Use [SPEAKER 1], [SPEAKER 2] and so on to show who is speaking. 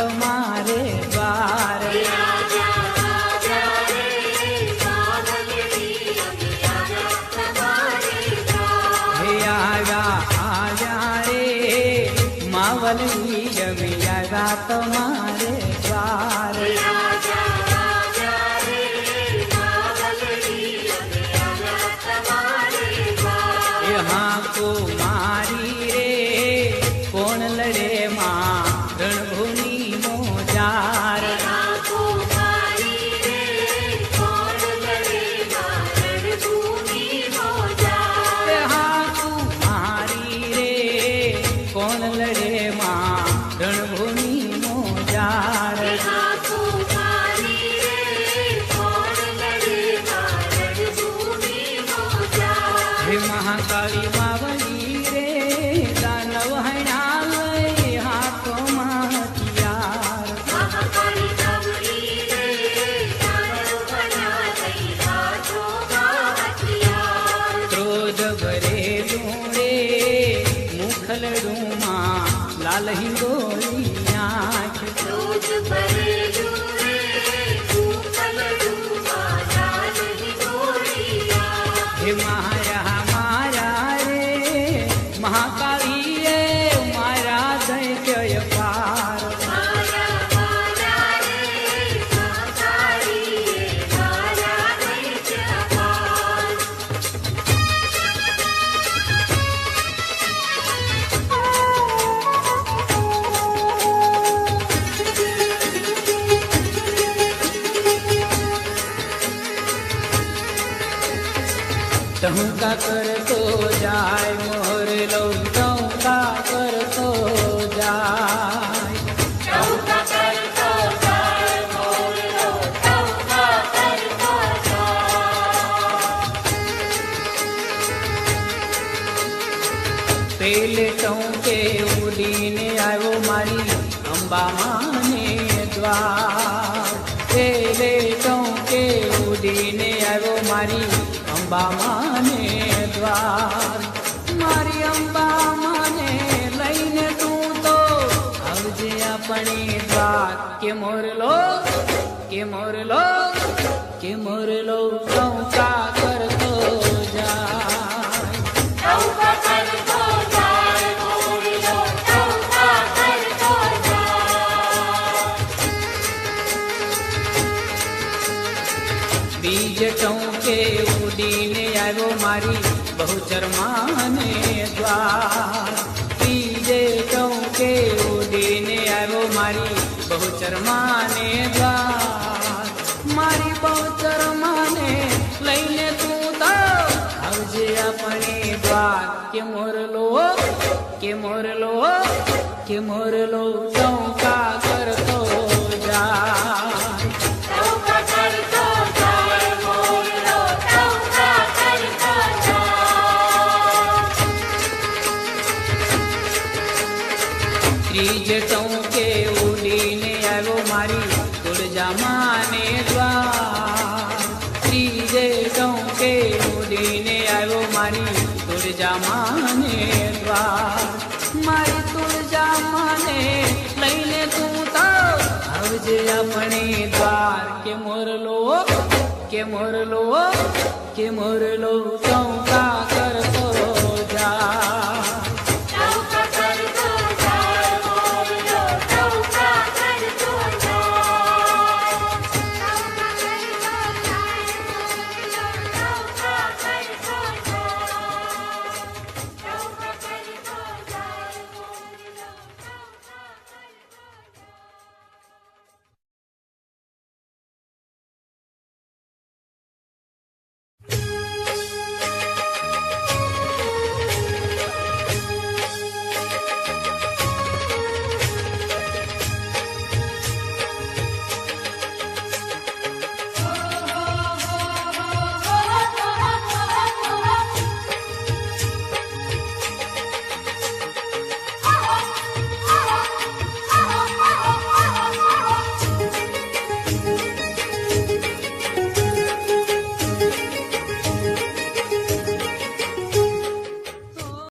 [SPEAKER 1] તમારે દ્વાર હે આવ્યા રે માવલી જમી આવ્યા તમારે દ્વાર હા કુમારી રે કોણ લડે માં રણભૂમિ મોજાર હા કુમારી રે કોણ લડે માં રણભૂમિ મોજાર હે મહાકાળી માવલી રે દાનવ હૈણા લઈ હાથોમાં હથિયાર ક્રોધ ભરેલું રે મુખલડું માં લાલ હિંગોળી આંખ હે મારા રે મહાકાળી રે મારા દૈત્ય પાર ટહુકા કરતો જાય મોર લો ટહુકા કરતો જાય પેલે ટહુકે ઉડીને આવ્યો મારી અંબા માને દ્વાર પેલે ટહુકે ઉડીને આવ્યો મારી અંબા માને દ્વાર મારી અંબા માને લઈને તું તો આવજે આપણે દ્વાર કે મોરલો ટહુકા કરતો બીજ ટહુકે ઉડીને આવ્યો મારી બહુચર માને દ્વાર બીજે ટહુકે ઉડીને આવ્યો મારી બહુચર માને દ્વાર મારી બહુચર માને લઈને તું તો આવજે આપણે દ્વાર કે મોરલો ટહુકા કરતો જાય ત્રીજ ટહુકે ઉડીને આવ્યો મારી તુળજા માને દ્વાર ત્રીજે ટહુકે ઉડીને આવ્યો મારી તુળજા માને દ્વાર મારી તુળજા માને લઈને તું તો આવજે આપણે દ્વાર કે મોરલો ટહુકા